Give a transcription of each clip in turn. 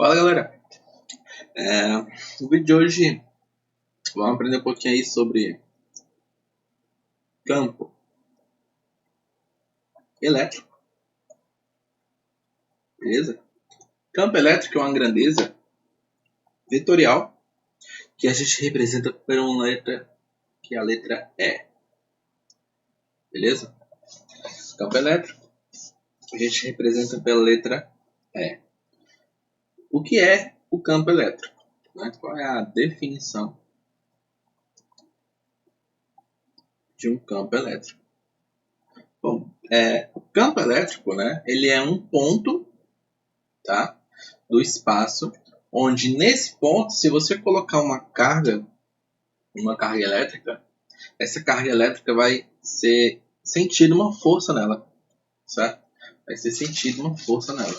Fala galera, no vídeo de hoje vamos aprender um pouquinho aí sobre campo elétrico, beleza? Campo elétrico é uma grandeza vetorial que a gente representa por uma letra que é a letra E, beleza? Campo elétrico a gente representa pela letra E. O que é o campo elétrico? Né? Qual é a definição de um campo elétrico? Bom, o campo elétrico, né, ele é um ponto, tá, do espaço, onde nesse ponto, se você colocar uma carga elétrica, essa carga elétrica vai ser sentida uma força nela, certo? Vai ser sentida uma força nela.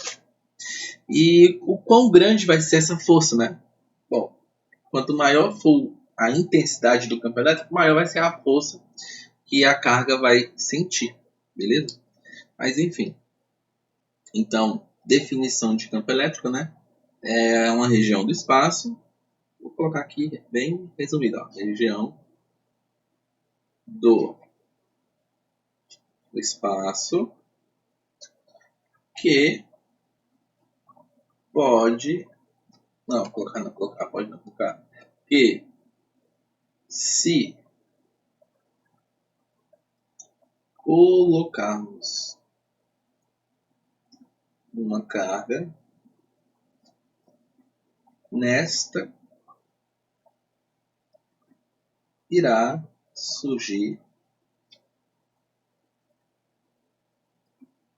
E o quão grande vai ser essa força, né? Bom, quanto maior for a intensidade do campo elétrico, maior vai ser a força que a carga vai sentir, beleza? Mas enfim, então, definição de campo elétrico, né? É uma região do espaço. Vou colocar aqui bem resumido, ó, região do espaço que pode, pode não colocar, que se colocarmos uma carga nesta, irá surgir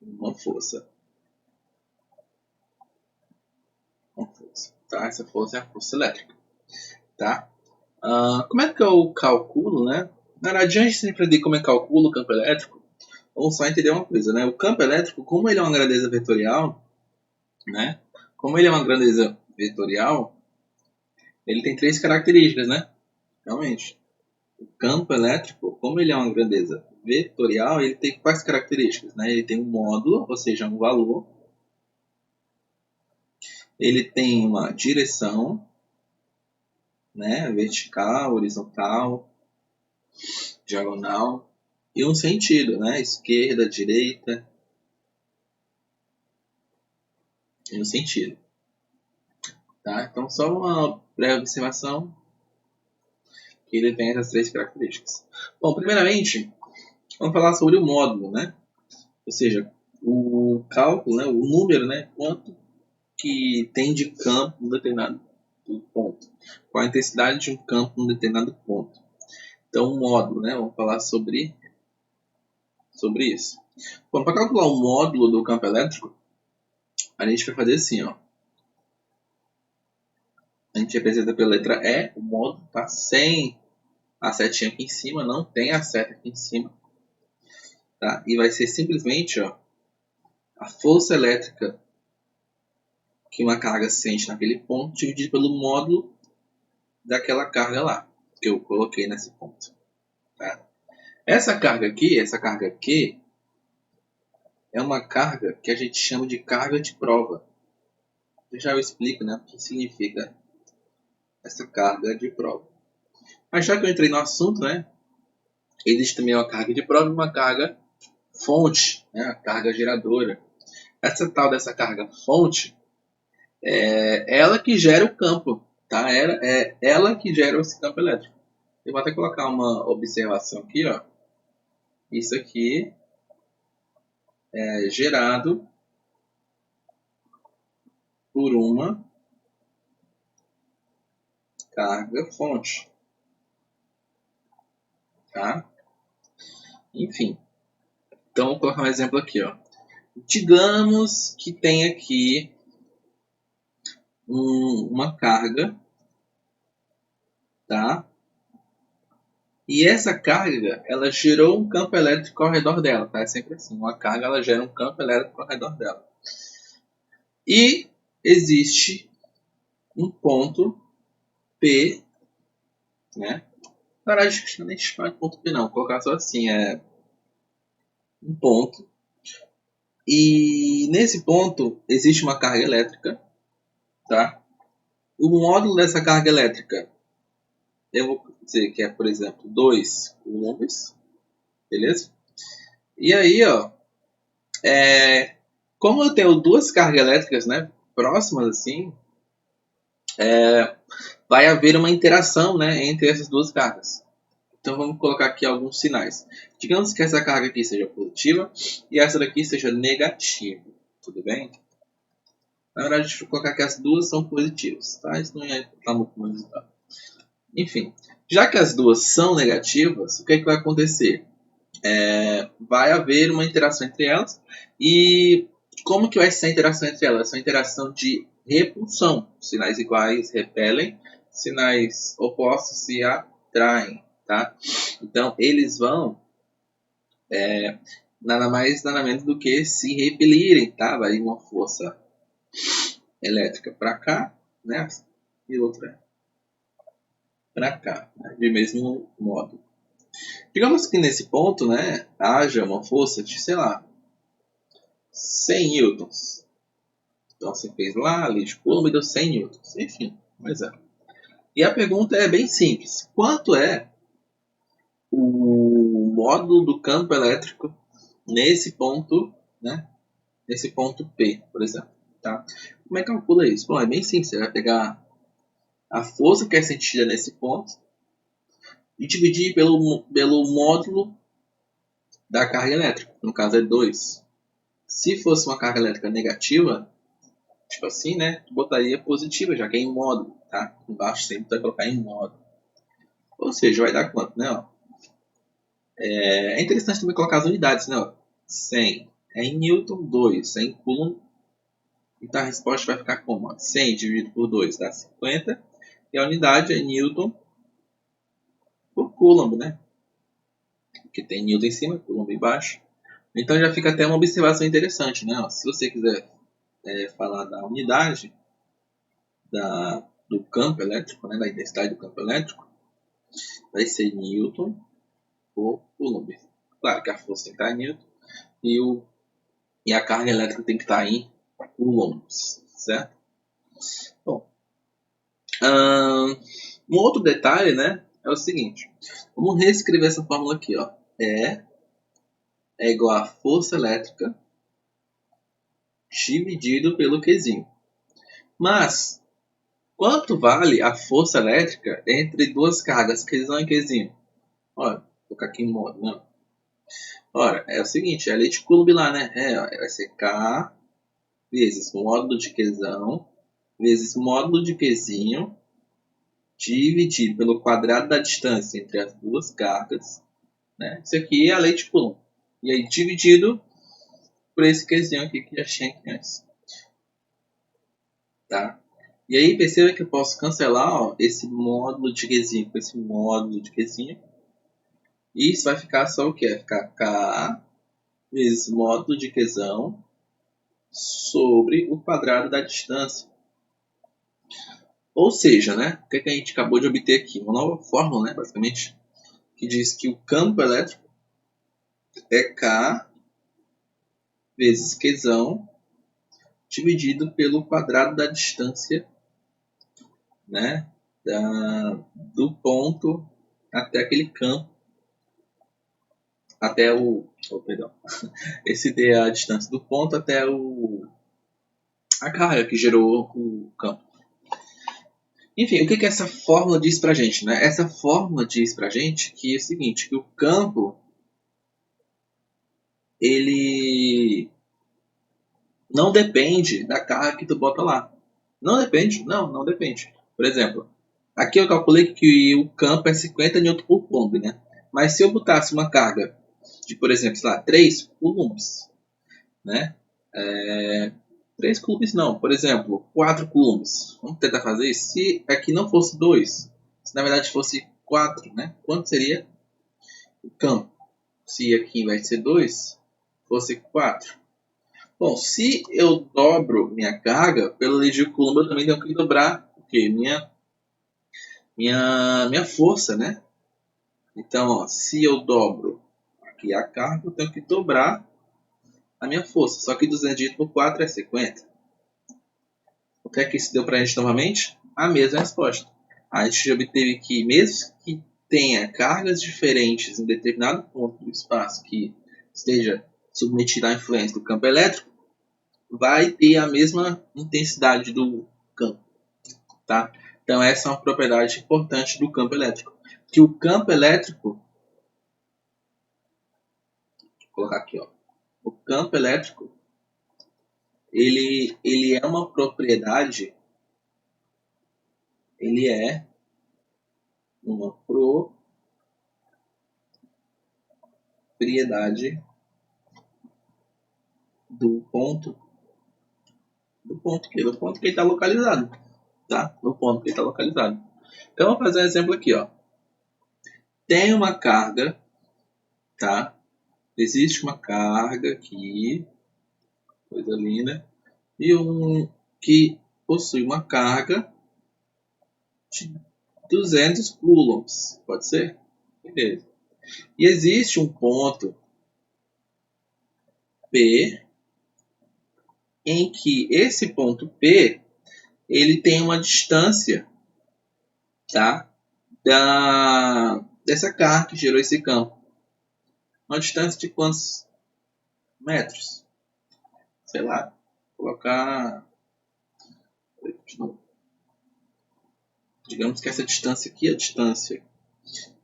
uma força. Tá? Essa força é a força elétrica. Tá? Como é que eu calculo, né? Na verdade, antes de aprender como é que calcula o campo elétrico, vamos só entender uma coisa, né? O campo elétrico, como ele é uma grandeza vetorial, né? Como ele é uma grandeza vetorial, ele tem três características, né? Realmente. O campo elétrico, como ele é uma grandeza vetorial, ele tem quais características, né? Ele tem um módulo, ou seja, um valor. Ele tem uma direção, né? Vertical, horizontal, diagonal. E um sentido, né? Esquerda, direita. E um sentido. Tá? Então, só uma breve observação que ele tem essas três características. Bom, primeiramente, vamos falar sobre o módulo, né? Ou seja, o cálculo, né? O número, né? Quanto que tem de campo em um determinado ponto. Qual a intensidade de um campo em um determinado ponto. Então, o módulo, né? Vamos falar sobre isso. Bom, para calcular o módulo do campo elétrico, a gente vai fazer assim, ó. A gente representa pela letra E, o módulo, tá? Sem a setinha aqui em cima, não tem a seta aqui em cima. Tá? E vai ser simplesmente, ó, a força elétrica que uma carga sente naquele ponto dividido pelo módulo daquela carga lá, que eu coloquei nesse ponto. Tá? Essa carga aqui, essa carga Q, é uma carga que a gente chama de carga de prova. Já eu explico, né, o que significa essa carga de prova. Mas já que eu entrei no assunto, né, existe também uma carga de prova e uma carga fonte, né, a carga geradora. Essa tal dessa carga fonte é ela que gera o campo, tá? É ela que gera esse campo elétrico. Eu vou até colocar uma observação aqui, ó. Isso aqui é gerado por uma carga fonte, tá? Enfim. Então, vou colocar um exemplo aqui, ó. Digamos que tem aqui uma carga, tá? E essa carga, ela gerou um campo elétrico ao redor dela, tá? É sempre assim. Uma carga, ela gera um campo elétrico ao redor dela. E existe um ponto P, né? Na verdade, acho que nem chamar de ponto P não. Vou colocar só assim, um ponto. E nesse ponto existe uma carga elétrica, tá? O módulo dessa carga elétrica, eu vou dizer que é, por exemplo, 2 coulombs, beleza? E aí, ó, como eu tenho duas cargas elétricas, né, próximas assim, vai haver uma interação, né, entre essas duas cargas. Então vamos colocar aqui alguns sinais. Digamos que essa carga aqui seja positiva e essa daqui seja negativa. Tudo bem? Na verdade, deixa eu colocar que as duas são positivas, tá? Isso não é muito mais. Enfim, já que as duas são negativas, o que, é que vai acontecer? Vai haver uma interação entre elas. E como que vai ser a interação entre elas? Essa interação de repulsão. Sinais iguais repelem, sinais opostos se atraem, tá? Então, eles vão nada mais, nada menos do que se repelirem, tá? Vai uma força elétrica para cá, né? E outra para cá, né? De mesmo modo. Digamos que nesse ponto, né, haja uma força de, sei lá, 100 newtons. Então você fez lá, ali de Coulomb e deu 100 newtons. Enfim, um exemplo. E a pergunta é bem simples. Quanto é o módulo do campo elétrico nesse ponto, né? Nesse ponto P, por exemplo. Tá? Como é que calcula isso? Bom, é bem simples. Você vai pegar a força que é sentida nesse ponto e dividir pelo módulo da carga elétrica. No caso é 2. Se fosse uma carga elétrica negativa, tipo assim, né? Tu botaria positiva, já que é em módulo, tá? Embaixo sempre tu vai colocar em módulo. Ou seja, vai dar quanto, né? Ó? É interessante também colocar as unidades, né? Ó? 100 é em Newton, 2 é em Coulomb. Então a resposta vai ficar como? Ó? 100 dividido por 2 dá 50. E a unidade é Newton por Coulomb, né? Porque tem Newton em cima, Coulomb embaixo. Então já fica até uma observação interessante, né? Ó, se você quiser falar da unidade do campo elétrico, né? Da intensidade do campo elétrico, vai ser Newton por Coulomb. Claro que a força tem que estar em Newton e a carga elétrica tem que estar em coulombs, certo? Bom, um outro detalhe, né, é o seguinte. Vamos reescrever essa fórmula aqui, ó. É igual a força elétrica dividido pelo Qzinho. Mas, quanto vale a força elétrica entre duas cargas, Qzão e Qzinho? Olha, vou colocar aqui em modo, né? Ora, é o seguinte, é a lei de Coulomb lá, né? Vai ser K vezes módulo de Qzão vezes módulo de Qzinho dividido pelo quadrado da distância entre as duas cargas. Né? Isso aqui é a lei de Coulomb. E aí dividido por esse Qzinho aqui que já tinha aqui antes. Tá? E aí perceba que eu posso cancelar ó, esse módulo de Qzinho com esse módulo de Qzinho. E isso vai ficar só o que? Vai ficar K vezes módulo de Qzão sobre o quadrado da distância. Ou seja, né, o que a gente acabou de obter aqui? Uma nova fórmula, né, basicamente, que diz que o campo elétrico é K vezes Qzão dividido pelo quadrado da distância, né, do ponto até aquele campo, até o... Oh, perdão. Esse é a distância do ponto até a carga que gerou o campo. Enfim, o que essa fórmula diz pra gente? Né? Essa fórmula diz pra gente que é o seguinte, que o campo ele não depende da carga que tu bota lá. Não depende? Não depende. Por exemplo, aqui eu calculei que o campo é 50 N por Coulomb, né? Mas se eu botasse uma carga de, por exemplo, sei lá, 3 coulombs, né? 3 coulombs não, por exemplo, 4 coulombs. Vamos tentar fazer isso. Se aqui não fosse 2, se na verdade fosse 4, né? Quanto seria o campo? Se aqui vai ser 2, fosse 4. Bom, se eu dobro minha carga, pela lei de Coulomb eu também tenho que dobrar okay, minha força, né? Então, ó, se eu dobro aqui a carga, eu tenho que dobrar a minha força. Só que 200 dividido por 4 é 50. que é que isso deu para a gente novamente? A mesma resposta. A gente obteve que, mesmo que tenha cargas diferentes em determinado ponto do espaço que esteja submetido à influência do campo elétrico, vai ter a mesma intensidade do campo. Tá? Então essa é uma propriedade importante do campo elétrico. Que o campo elétrico, vou colocar aqui, ó, o campo elétrico, ele é uma propriedade, ele é uma propriedade do ponto que ele está localizado, tá? No ponto que ele está localizado. Então vou fazer um exemplo aqui, ó. Tem uma carga, tá? Existe uma carga aqui, coisa linda, e um que possui uma carga de 200 coulombs, pode ser? Beleza. E existe um ponto P em que esse ponto P ele tem uma distância, tá? Dessa carga que gerou esse campo. Uma distância de quantos metros? Sei lá, vou colocar. Digamos que essa distância aqui, a distância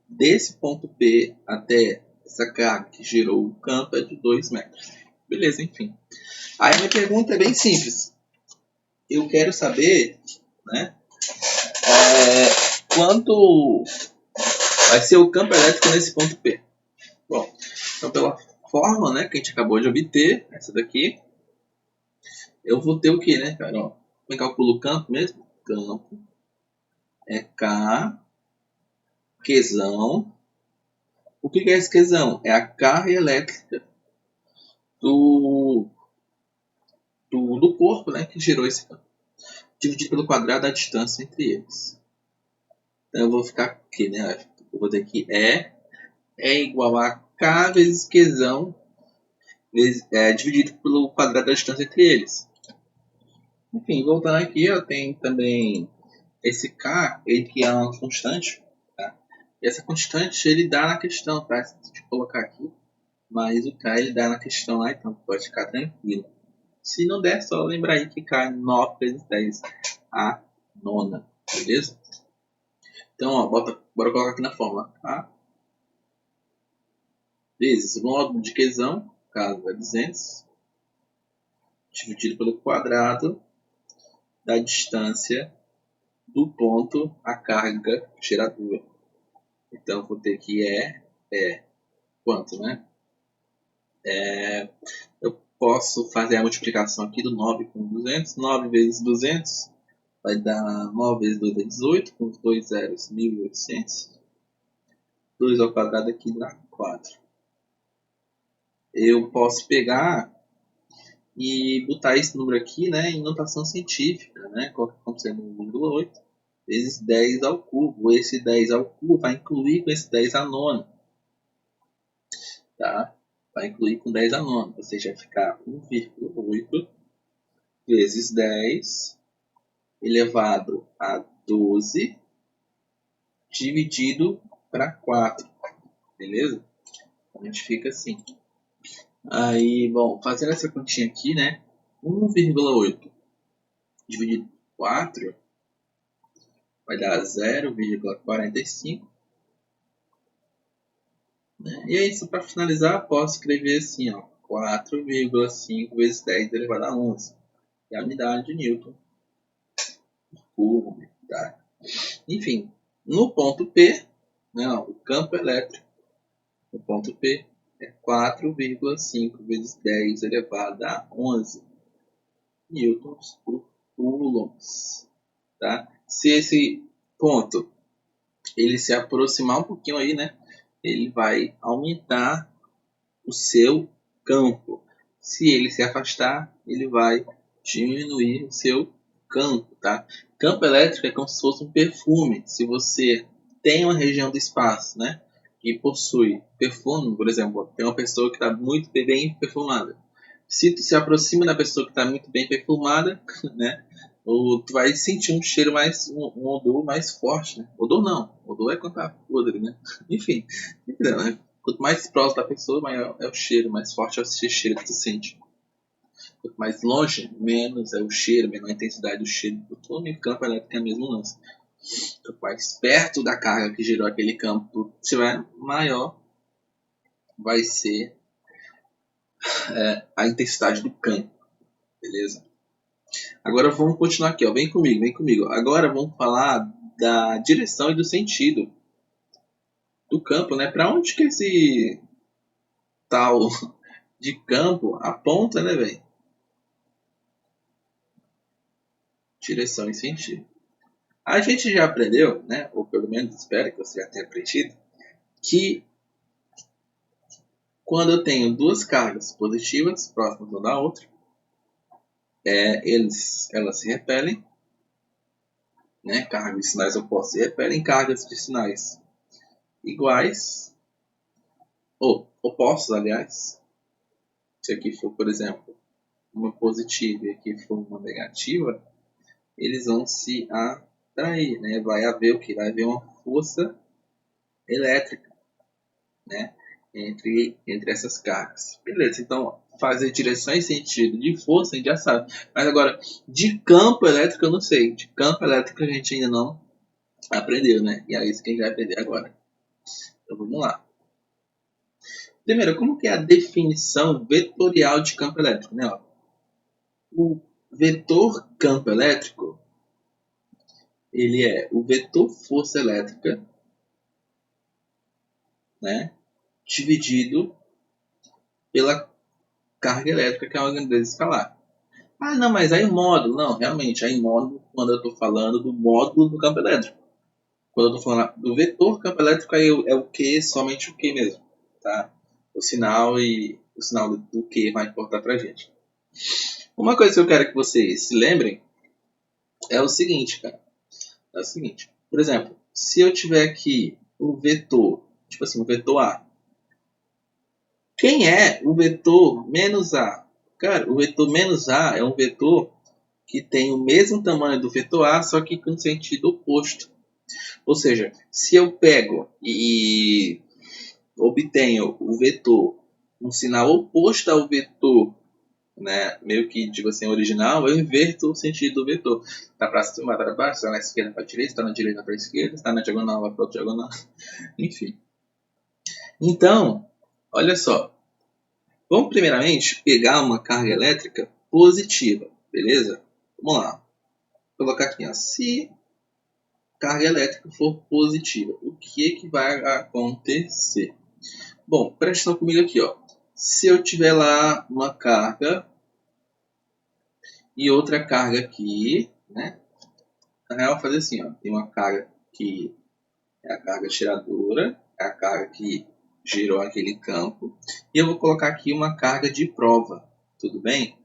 desse ponto P até essa carga que gerou o campo é de 2 metros. Beleza, enfim. Aí a minha pergunta é bem simples. Eu quero saber, né, quanto vai ser o campo elétrico nesse ponto P. Bom, então pela fórmula, né, que a gente acabou de obter, essa daqui, eu vou ter o que, né, cara? Ó, como é que calculo o campo mesmo? Campo é K, Qzão. O que é esse Qzão? É a carga elétrica do corpo, né, que gerou esse campo, dividido pelo quadrado da distância entre eles. Então eu vou ficar aqui, né? Eu vou ter que é igual a K vezes Qzão dividido pelo quadrado da distância entre eles. Enfim, voltando aqui, ó, tem também esse K, ele que é uma constante, tá? E essa constante ele dá na questão, tá? Se eu colocar aqui, mas o K ele dá na questão lá, então pode ficar tranquilo. Se não der, só lembrar aí que K é 9 vezes 10 a nona, beleza? Então, ó, bora colocar aqui na fórmula. K vezes o módulo de Qzão, caso é 200, dividido pelo quadrado da distância do ponto à carga geradora. Então, vou ter que quanto, né? Eu posso fazer a multiplicação aqui do 9 com 200. 9 vezes 200 vai dar 9 vezes 2 é 18, com os dois zeros, 1.800. 2 ao quadrado aqui dá 4. Eu posso pegar e botar esse número aqui, né, em notação científica, né, como sendo 1,8 vezes 10 ao cubo. Esse 10 ao cubo vai incluir com esse 10 a nona. Tá? Vai incluir com 10 a nona. Ou seja, vai ficar 1,8 vezes 10 elevado a 12 dividido para 4. Beleza? Então a gente fica assim. Aí, bom, fazendo essa continha aqui, né? 1,8 dividido por 4 vai dar 0,45. Né? E aí, para finalizar, posso escrever assim, ó, 4,5 vezes 10 elevado a 11. É a unidade de Newton. Cubo, tá? Enfim, no ponto P, né, ó, o campo elétrico, no ponto P, é 4,5 vezes 10 elevado a 11 newtons por coulombs. Tá? Se esse ponto ele se aproximar um pouquinho aí, né, ele vai aumentar o seu campo. Se ele se afastar, ele vai diminuir o seu campo, tá? Campo elétrico é como se fosse um perfume. Se você tem uma região do espaço, né, que possui perfume, por exemplo, tem uma pessoa que está muito bem perfumada. Se tu se aproxima da pessoa que está muito bem perfumada, né, tu vai sentir um cheiro mais, um odor mais forte, né? Odor não, odor é quando tá podre, né? Enfim, entendeu, né? Quanto mais próximo da pessoa, maior é o cheiro, mais forte é o cheiro que tu sente. Quanto mais longe, menos é o cheiro, menor a intensidade do cheiro. Todo em campo elétrico é o mesmo lance. Quanto mais perto da carga que gerou aquele campo tu tiver, maior vai ser a intensidade do campo, beleza? Agora vamos continuar aqui, ó. Vem comigo, vem comigo. Agora vamos falar da direção e do sentido do campo, né? Para onde que esse tal de campo aponta, né, velho? Direção e sentido. A gente já aprendeu, né? Ou pelo menos espero que você já tenha aprendido, que quando eu tenho duas cargas positivas próximas uma da outra, elas se repelem, né? Cargas de sinais opostos se repelem, cargas de sinais iguais, ou opostos, aliás. Se aqui for, por exemplo, uma positiva e aqui for uma negativa, eles vão se atrair, né? Vai haver o que? Vai haver uma força elétrica, né? Entre essas cargas. Beleza, então fazer direção e sentido de força a gente já sabe. Mas agora, de campo elétrico eu não sei. De campo elétrico a gente ainda não aprendeu, né? E é isso que a gente vai aprender agora. Então vamos lá. Primeiro, como que é a definição vetorial de campo elétrico, né? O vetor campo elétrico, ele é o vetor força elétrica, né, dividido pela carga elétrica, que é uma grandeza escalar. Ah, não, mas aí módulo. Não, realmente, aí módulo, quando eu estou falando do módulo do campo elétrico. Quando eu estou falando do vetor campo elétrico, aí é o que, somente o que mesmo, tá? O sinal do que vai importar pra gente. Uma coisa que eu quero que vocês se lembrem é o seguinte, cara. É o seguinte, por exemplo, se eu tiver aqui um vetor, tipo assim, um vetor A. Quem é o vetor menos A? Cara, o vetor menos A é um vetor que tem o mesmo tamanho do vetor A, só que com sentido oposto. Ou seja, se eu pego e obtenho o vetor um sinal oposto ao vetor, né, meio que digo assim, original, eu inverto o sentido do vetor. Está para cima, para baixo, está na esquerda para a direita, está na direita para a esquerda, está na diagonal, vai para outra diagonal. Enfim. Então, olha só. Vamos primeiramente pegar uma carga elétrica positiva, beleza? Vamos lá. Vou colocar aqui, ó. Se carga elétrica for positiva, o que vai acontecer? Bom, presta atenção comigo aqui, ó. Se eu tiver lá uma carga e outra carga aqui, né? Na real, eu vou fazer assim, ó. Tem uma carga que é a carga geradora, é a carga que gerou aquele campo. E eu vou colocar aqui uma carga de prova, tudo bem?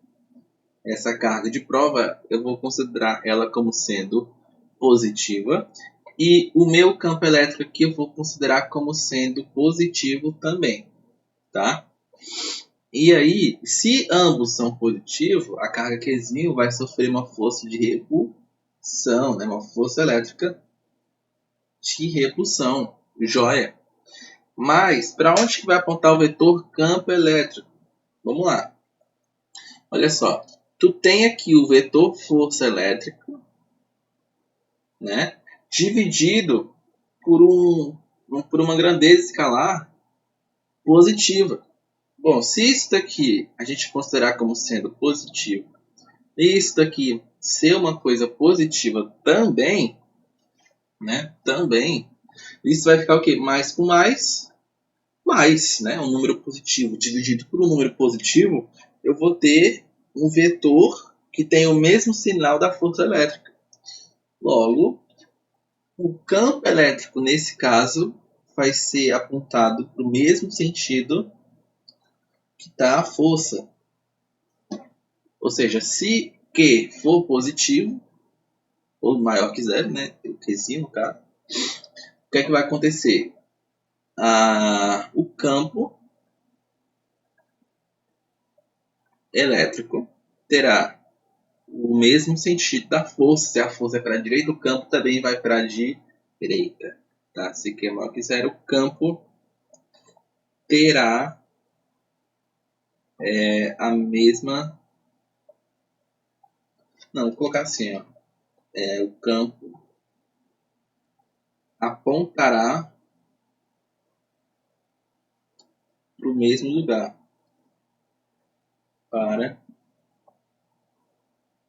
Essa carga de prova eu vou considerar ela como sendo positiva. E o meu campo elétrico aqui eu vou considerar como sendo positivo também, tá? E aí, se ambos são positivos, a carga Q vai sofrer uma força de repulsão, né? Uma força elétrica de repulsão, joia. Mas, para onde que vai apontar o vetor campo elétrico? Vamos lá. Olha só, tu tem aqui o vetor força elétrica, né? Dividido por uma grandeza escalar positiva. Bom, se isso daqui a gente considerar como sendo positivo e isso daqui ser uma coisa positiva também, né? Também, isso vai ficar o quê? Mais com mais, né? Um número positivo dividido por um número positivo, eu vou ter um vetor que tem o mesmo sinal da força elétrica. Logo, o campo elétrico, nesse caso, vai ser apontado para o mesmo sentido que está a força. Ou seja, se Q for positivo, ou maior que zero, né? O Qzinho, no caso, o que é que vai acontecer? O campo elétrico terá o mesmo sentido da força. Se a força é para a direita, o campo também vai para a direita. Tá? Se Q maior que zero, o campo terá a mesma... Não, vou colocar assim, ó. O campo apontará para o mesmo lugar. Para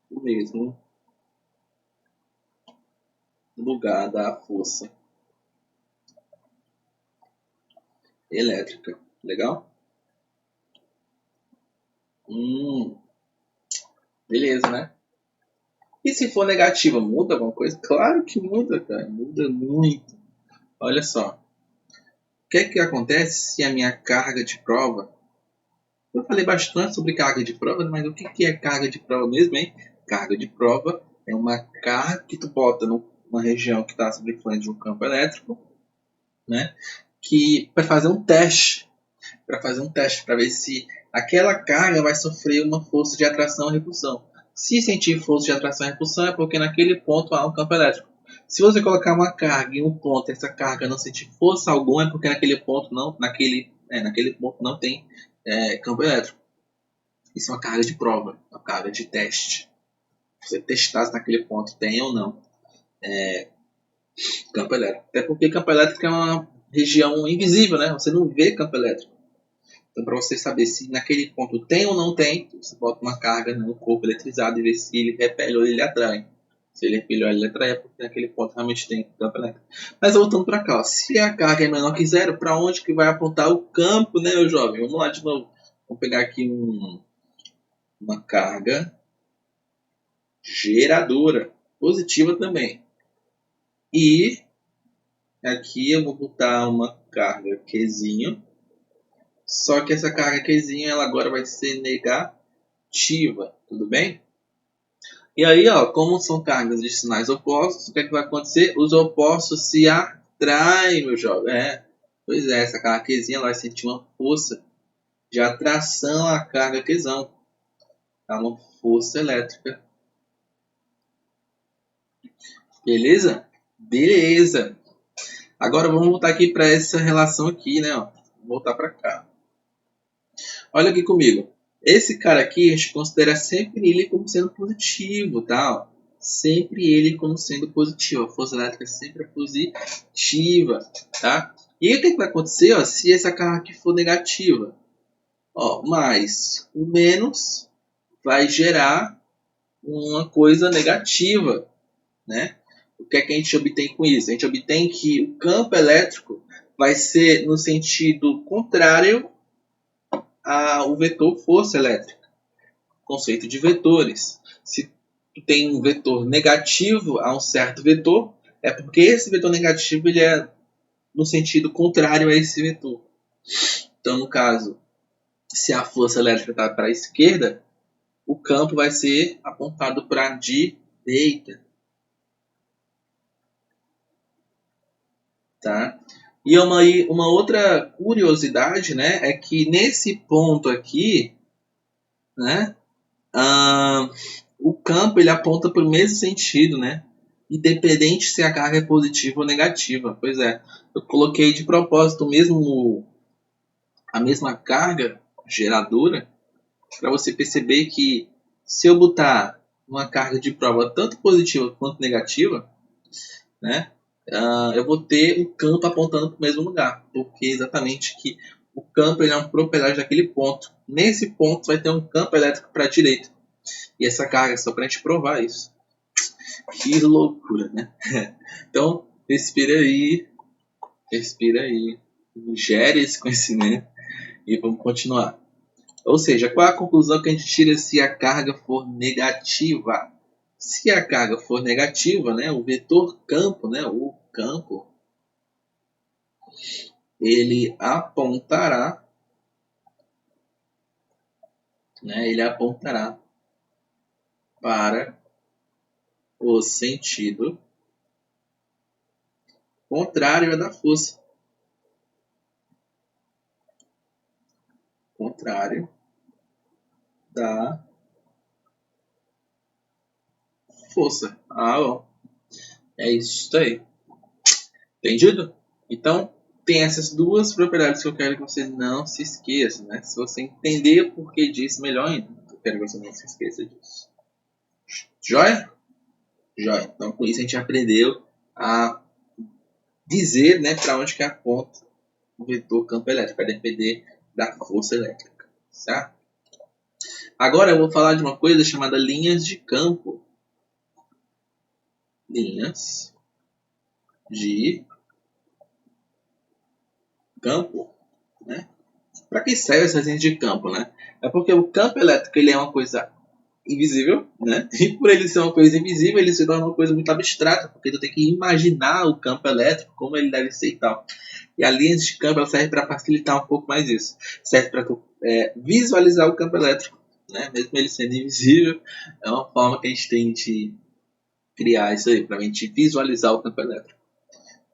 o mesmo lugar da força elétrica. Legal? Beleza, né? E se for negativa, muda alguma coisa? Claro que muda, cara. Muda muito. Olha só. O que é que acontece se a minha carga de prova... Eu falei bastante sobre carga de prova, mas o que é carga de prova mesmo, hein? Carga de prova é uma carga que tu bota numa região que está sob influência de um campo elétrico, né? Que para fazer um teste, para ver se aquela carga vai sofrer uma força de atração ou repulsão. Se sentir força de atração e repulsão é porque naquele ponto há um campo elétrico. Se você colocar uma carga em um ponto e essa carga não sentir força alguma é porque naquele ponto naquele ponto não tem campo elétrico. Isso é uma carga de prova, uma carga de teste. Você testar se naquele ponto tem ou não campo elétrico. Até porque campo elétrico é uma região invisível, né? Você não vê campo elétrico. Então, para você saber se naquele ponto tem ou não tem, você bota uma carga no corpo eletrizado e vê se ele repele ou ele atrai. Se ele repele ou ele atrai, é porque naquele ponto realmente tem campo elétrico. Mas voltando para cá, ó, se a carga é menor que zero, para onde que vai apontar o campo, né, meu jovem? Vamos lá de novo. Vamos pegar aqui uma carga geradora, positiva também. E aqui eu vou botar uma carga Qzinho. Só que essa carga Qzinho ela agora vai ser negativa, tudo bem? E aí, ó, como são cargas de sinais opostos, o que é que vai acontecer? Os opostos se atraem, meu jovem. Pois é, essa carga Qzinha vai sentir uma força de atração à carga Qzão. Tá? Uma força elétrica. Beleza? Beleza. Agora vamos voltar aqui para essa relação aqui, né? Ó. Vou voltar para cá. Olha aqui comigo. Esse cara aqui a gente considera sempre ele como sendo positivo, tá? Sempre ele como sendo positivo. A força elétrica sempre é positiva, tá? E aí o que vai acontecer, ó, se essa carga aqui for negativa? Ó, mais o menos vai gerar uma coisa negativa, né? O que é que a gente obtém com isso? A gente obtém que o campo elétrico vai ser no sentido contrário ao vetor força elétrica. Conceito de vetores. Se tu tem um vetor negativo a um certo vetor, é porque esse vetor negativo ele é no sentido contrário a esse vetor. Então, no caso, se a força elétrica está para a esquerda, o campo vai ser apontado para a direita. Tá? E uma outra curiosidade, né, é que nesse ponto aqui, né, o campo ele aponta para o mesmo sentido, né, independente se a carga é positiva ou negativa. Pois é, eu coloquei de propósito mesmo a mesma carga geradora para você perceber que se eu botar uma carga de prova tanto positiva quanto negativa, né, eu vou ter um campo apontando para o mesmo lugar, porque exatamente que o campo ele é um proprietário daquele ponto. Nesse ponto vai ter um campo elétrico para a direita. E essa carga é só para a gente provar isso. Que loucura, né? Então, respira aí, ingere esse conhecimento e vamos continuar. Ou seja, qual é a conclusão que a gente tira se a carga for negativa? Se a carga for negativa, né, o vetor campo, né, o campo, ele apontará, para o sentido contrário da força. Contrário da força. Ah, bom. É isso aí. Entendido? Então, tem essas duas propriedades que eu quero que você não se esqueça, né? Se você entender o porquê disso, melhor ainda. Eu quero que você não se esqueça disso. Joia? Joia. Então, com isso a gente aprendeu a dizer, né, para onde que aponta o vetor campo elétrico, vai depender da força elétrica, certo? Agora eu vou falar de uma coisa chamada linhas de campo. Linhas de campo, né? Para que serve essas linhas de campo, né? É porque o campo elétrico ele é uma coisa invisível, né? E por ele ser uma coisa invisível, ele se torna uma coisa muito abstrata, porque tu tem que imaginar o campo elétrico, como ele deve ser e tal. E a linha de campo ela serve para facilitar um pouco mais isso. Serve para tu visualizar o campo elétrico, né? Mesmo ele sendo invisível, é uma forma que a gente tem de criar isso aí, para a gente visualizar o campo elétrico.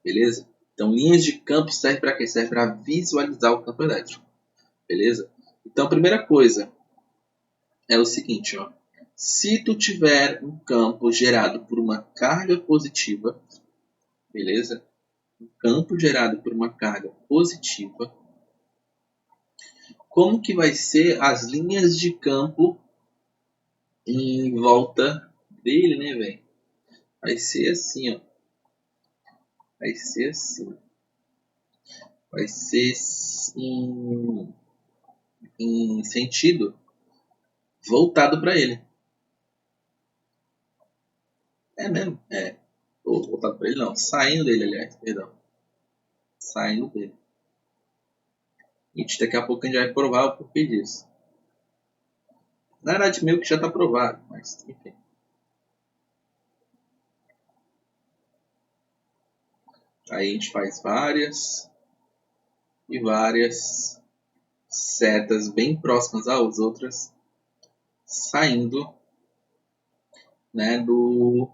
Beleza? Então, linhas de campo serve para quê? Serve para visualizar o campo elétrico. Beleza? Então, a primeira coisa é o seguinte, ó. Se tu tiver um campo gerado por uma carga positiva, beleza? Um campo gerado por uma carga positiva, como que vai ser as linhas de campo em volta dele, né, velho? Vai ser assim, ó. Vai ser assim. Vai ser em sentido voltado para ele. É mesmo? É. Ou voltado para ele não. Saindo dele, aliás. Perdão. Saindo dele. E daqui a pouco a gente vai provar o porquê disso. Na verdade, meio que já está provado, mas enfim. Aí a gente faz várias e várias setas bem próximas às outras, saindo, né, do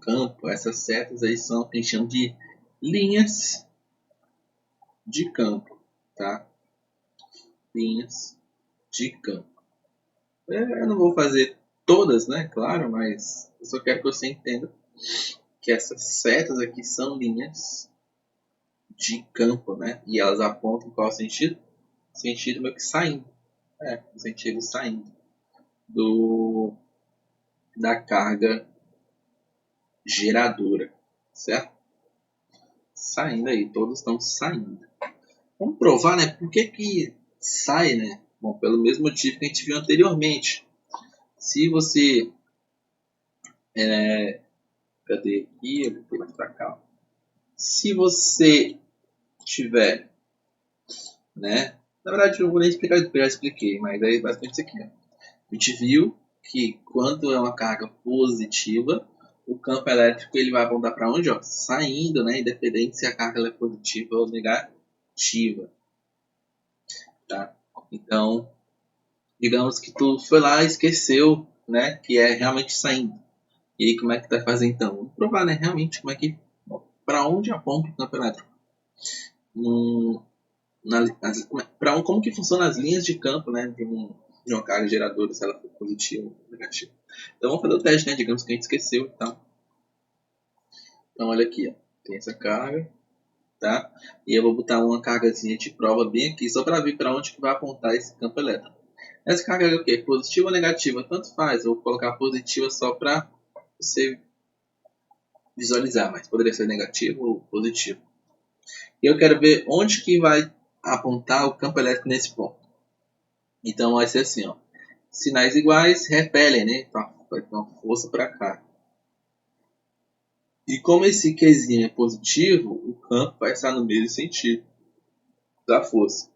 campo. Essas setas aí são o que a gente chama de linhas de campo, tá? Linhas de campo. Eu não vou fazer todas, né? Claro, mas eu só quero que você entenda que essas setas aqui são linhas de campo, né? E elas apontam qual sentido? Sentido meio que saindo. O sentido saindo da carga geradora, certo? Saindo aí, todos estão saindo. Vamos provar, né? Por que sai, né? Bom, pelo mesmo motivo que a gente viu anteriormente. Se você cadê aqui? Eu vou mais para cá. Se você tiver, né? Na verdade, eu não vou nem explicar, eu já expliquei, mas aí basicamente isso aqui. Ó. A gente viu que quando é uma carga positiva, o campo elétrico ele vai apontar para onde? Ó? Saindo, né? Independente se a carga é positiva ou negativa. Tá? Então, digamos que tu foi lá e esqueceu, né? Que é realmente saindo. E aí, como é que tu vai fazer então? Vamos provar, né? Realmente, como é que... Para onde aponta o campo elétrico? Como que funcionam as linhas de campo, né? De uma carga geradora, se ela for positiva ou negativa. Então, vamos fazer o teste, né? Digamos que a gente esqueceu e tal. Então, olha aqui, ó. Tem essa carga, tá? E eu vou botar uma cargazinha de prova bem aqui, só para ver para onde que vai apontar esse campo elétrico. Essa carga é o quê? Positiva ou negativa? Tanto faz. Eu vou colocar positiva só para você visualizar, mas poderia ser negativo ou positivo. E eu quero ver onde que vai apontar o campo elétrico nesse ponto. Então vai ser assim, ó. Sinais iguais repelem, né? Então vai ter uma força para cá. E como esse Qzinho é positivo, o campo vai estar no mesmo sentido da força.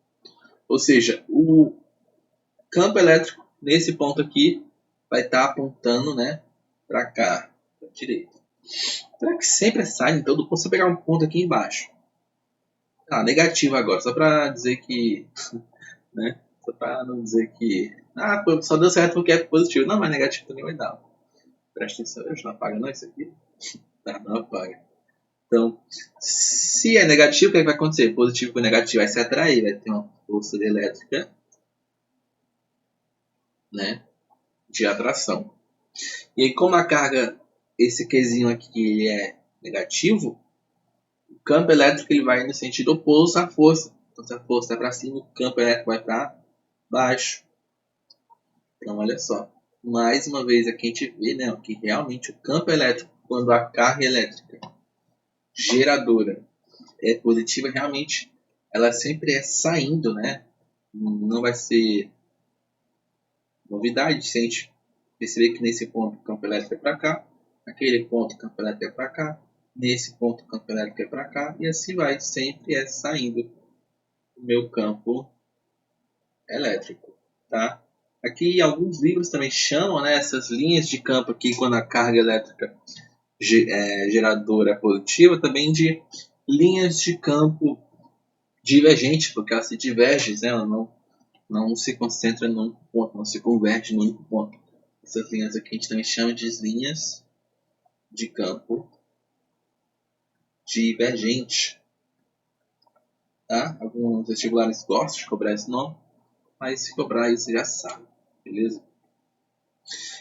Ou seja, o campo elétrico nesse ponto aqui vai estar apontando, né, para cá, para a direita. Será que sempre sai em todo ponto? Se eu pegar um ponto aqui embaixo. Negativo agora, só para dizer que, né, só para não dizer que, só deu certo porque é positivo. Não, mas negativo também vai dar. Presta atenção, eu não apaga não isso aqui. Tá, não apaga. Então, se é negativo, o que vai acontecer? Positivo com negativo vai se atrair, vai ter uma força elétrica, né, de atração. E aí, como a carga esse Qzinho aqui ele é negativo, o campo elétrico ele vai no sentido oposto à força. Então, se a força está para cima, o campo elétrico vai para baixo. Então, olha só. Mais uma vez aqui a gente vê, né, que realmente o campo elétrico, quando a carga elétrica geradora é positiva, realmente ela sempre é saindo, né? Não vai ser novidade se a gente perceber que nesse ponto o campo elétrico é para cá, aquele ponto o campo elétrico é para cá, nesse ponto o campo elétrico é para cá, e assim vai, sempre é saindo o meu campo elétrico, tá? Aqui alguns livros também chamam, né, essas linhas de campo aqui, quando a carga elétrica geradora é positiva, também de linhas de campo divergente, porque ela se diverge, né, ela não se concentra num ponto, não se converte num único ponto. Essas linhas aqui a gente também chama de linhas de campo divergente. Tá? Alguns vestibulares gostam de cobrar esse nome, mas se cobrar isso você já sabe, beleza?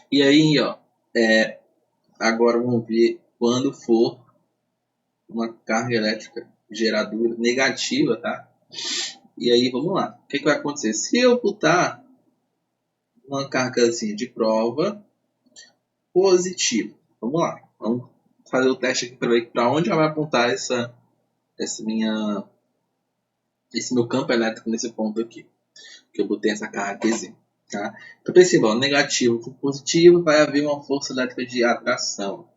E aí, ó, agora vamos ver quando for uma carga elétrica geradora negativa, tá? E aí, vamos lá. O que vai acontecer? Se eu botar uma cargazinha de prova positiva, vamos lá. Vamos fazer o teste aqui para ver para onde ela vai apontar esse meu campo elétrico nesse ponto aqui. Que eu botei essa carga aqui. Tá? Então perceba, negativo com positivo vai haver uma força elétrica de atração.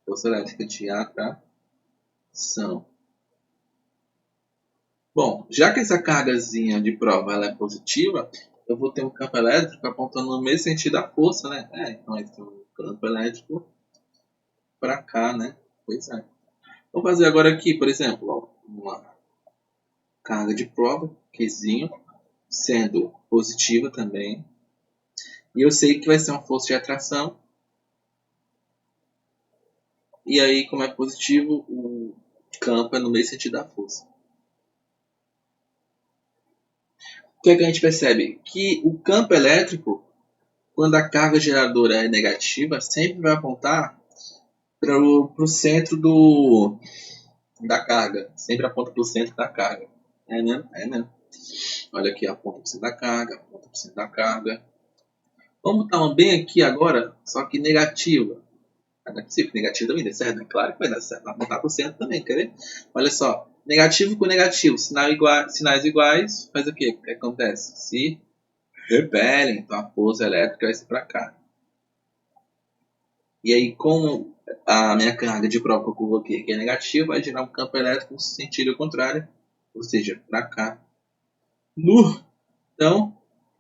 Força elétrica de atração. Bom, já que essa cargazinha de prova ela é positiva, eu vou ter um campo elétrico apontando no mesmo sentido da força, né? Então esse é um campo elétrico para cá, né? Pois é. Vou fazer agora aqui, por exemplo, ó, uma carga de prova, Qzinho, sendo positiva também. E eu sei que vai ser uma força de atração. E aí, como é positivo, o campo é no mesmo sentido da força. O que é que a gente percebe? Que o campo elétrico, quando a carga geradora é negativa, sempre vai apontar para o centro da carga. Sempre aponta para o centro da carga. É mesmo? É mesmo. Olha aqui, aponta para o centro da carga, aponta para o centro da carga. Vamos botar uma bem aqui agora, só que negativa. Não é possível que negativo também dê certo, né? Claro que vai dar certo. Vai apontar para o centro também, quer ver? Olha só, negativo com negativo, sinais iguais, faz o quê? O que acontece? Se repelem, então a força elétrica vai ser para cá. E aí, como a minha carga de prova que eu coloquei aqui é negativa, vai gerar um campo elétrico no sentido contrário, ou seja, para cá. Então,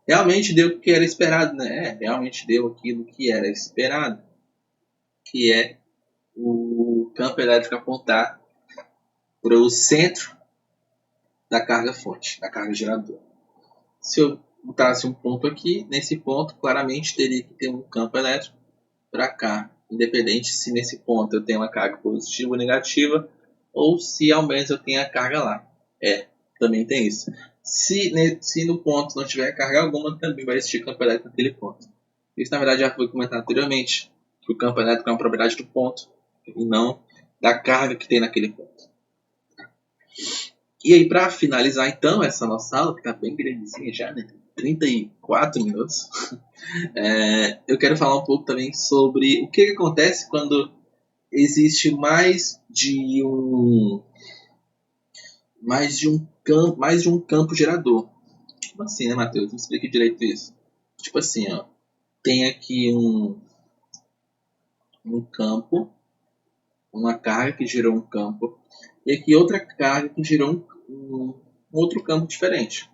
realmente deu o que era esperado, né? Realmente deu aquilo que era esperado, que é o campo elétrico apontar para o centro da carga fonte, da carga geradora. Se eu botasse um ponto aqui, nesse ponto claramente teria que ter um campo elétrico para cá, independente se nesse ponto eu tenho uma carga positiva ou negativa, ou se ao menos eu tenho a carga lá. Também tem isso. Se no ponto não tiver carga alguma, também vai existir campo elétrico naquele ponto. Isso na verdade já foi comentado anteriormente, que o campo elétrico é uma propriedade do ponto e não da carga que tem naquele ponto. E aí, para finalizar então essa nossa aula, que está bem grandezinha já, né? 34 minutos, eu quero falar um pouco também sobre o que acontece quando existe mais de um campo gerador. Tipo assim, né, Matheus? Me explique direito isso. Tipo assim, ó, tem aqui um campo, uma carga que gerou um campo, e aqui outra carga que gerou um outro campo diferente.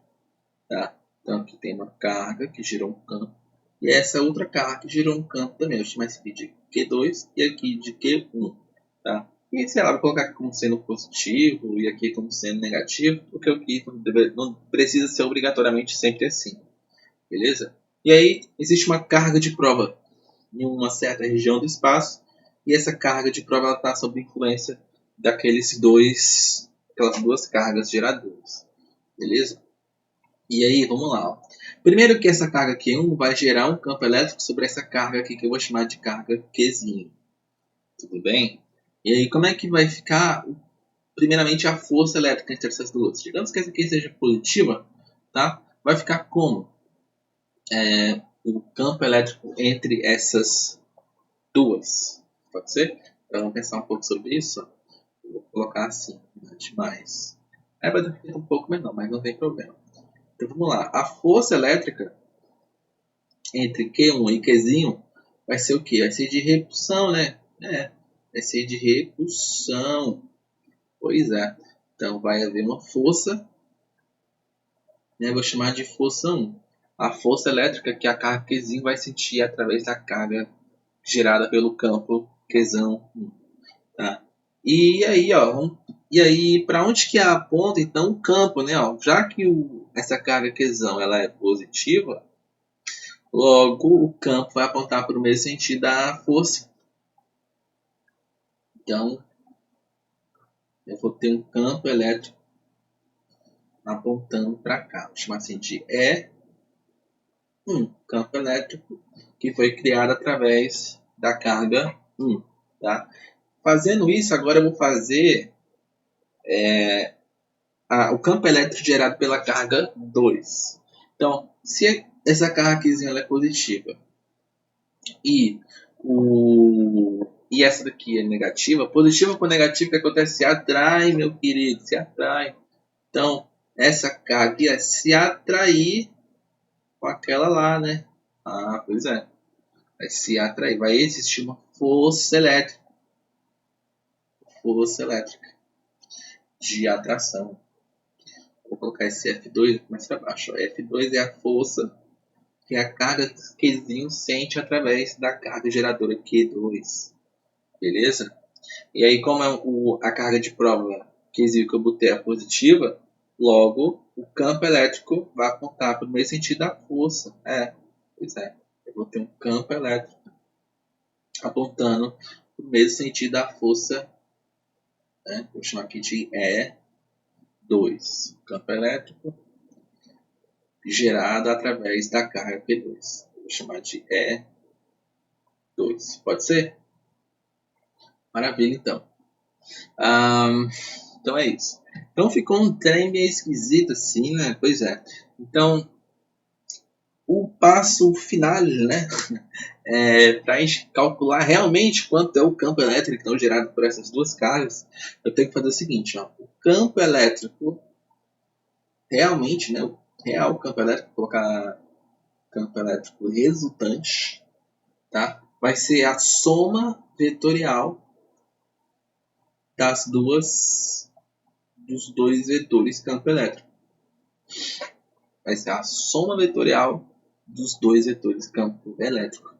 Tá? Então aqui tem uma carga que gerou um campo, e essa outra carga que gerou um campo também. Eu chamo esse aqui de Q2 e aqui de Q1. Tá? E sei lá, vou colocar aqui como sendo positivo e aqui como sendo negativo, porque aqui não precisa ser obrigatoriamente sempre assim. Beleza? E aí existe uma carga de prova em uma certa região do espaço, e essa carga de prova está sob influência aquelas duas cargas geradoras. Beleza? E aí, vamos lá. Ó. Primeiro que essa carga Q1 vai gerar um campo elétrico sobre essa carga aqui que eu vou chamar de carga Qzinho. Tudo bem? E aí como é que vai ficar, primeiramente, a força elétrica entre essas duas? Digamos que essa aqui seja positiva, tá? Vai ficar como? O campo elétrico entre essas duas. Pode ser? Então vamos pensar um pouco sobre isso. Vou colocar assim, demais. Vai ter um pouco menor, mas não tem problema. Então vamos lá. A força elétrica entre Q1 e Qzinho vai ser o quê? Vai ser de repulsão, né? Vai ser de repulsão. Pois é. Então vai haver uma força, né? Vou chamar de força 1. A força elétrica que a carga Qzinho vai sentir através da carga gerada pelo campo Qzão 1. Tá? E aí, ó, para onde que aponta então o campo, né? Ó, já que essa carga Qzão ela é positiva, logo o campo vai apontar para o mesmo sentido da força. Então, eu vou ter um campo elétrico apontando para cá. Vou chamar assim de E1, campo elétrico que foi criado através da carga 1. Tá? Fazendo isso, agora eu vou fazer o campo elétrico gerado pela carga 2. Então, se essa carga aqui ela é positiva e, e essa daqui é negativa, positiva com negativa, o que acontece? Se atrai, meu querido, se atrai. Então, essa carga aqui é se atrair com aquela lá, né? Ah, pois é. Vai se atrair. Vai existir uma força elétrica. Força elétrica de atração. Vou colocar esse F2 mais para baixo. F2 é a força que a carga Qzinho sente através da carga geradora Q2. Beleza? E aí, como a carga de prova Qzinho que eu botei é positiva, logo o campo elétrico vai apontar para o mesmo sentido da força. Pois é. Eu vou ter um campo elétrico apontando para o mesmo sentido da força. Vou chamar aqui de E2. Campo elétrico gerado através da carga P2. Vou chamar de E2. Pode ser? Maravilha, então. Então é isso. Então ficou um trem meio esquisito assim, né? Pois é. Então, o passo final, né? Para a gente calcular realmente quanto é o campo elétrico então, gerado por essas duas cargas, eu tenho que fazer o seguinte, ó. O campo elétrico, realmente, né? O real campo elétrico, vou colocar campo elétrico resultante, tá? Vai ser a soma vetorial dos dois vetores campo elétrico. Vai ser a soma vetorial dos dois vetores campo elétrico.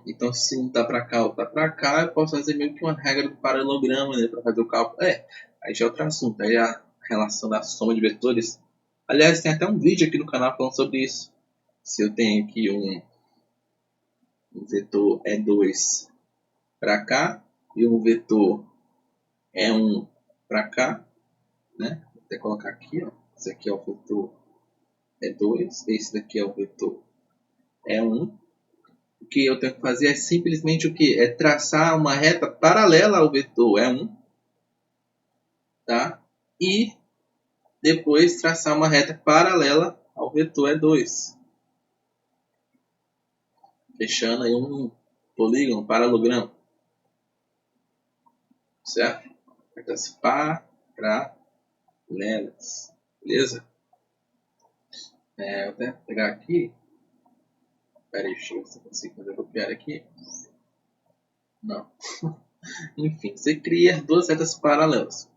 Então se um tá para cá ou tá para cá, eu posso fazer meio que uma regra do paralelograma, né, para fazer o cálculo. Aí já é outro assunto, aí a relação da soma de vetores. Aliás, tem até um vídeo aqui no canal falando sobre isso. Se eu tenho aqui um vetor E2 para cá e um vetor E1 para cá, né? Vou até colocar aqui, ó. Esse aqui é o vetor E2, esse daqui é o vetor E1. O que eu tenho que fazer é simplesmente o que? É traçar uma reta paralela ao vetor E1, tá? E depois traçar uma reta paralela ao vetor E2. Fechando aí um polígono, paralelogramo. Certo? Retas paralelas. Beleza? Vou até pegar aqui. Espera aí, deixa eu ver se eu consigo fazer copiar aqui. Não. Enfim, você cria duas retas paralelas.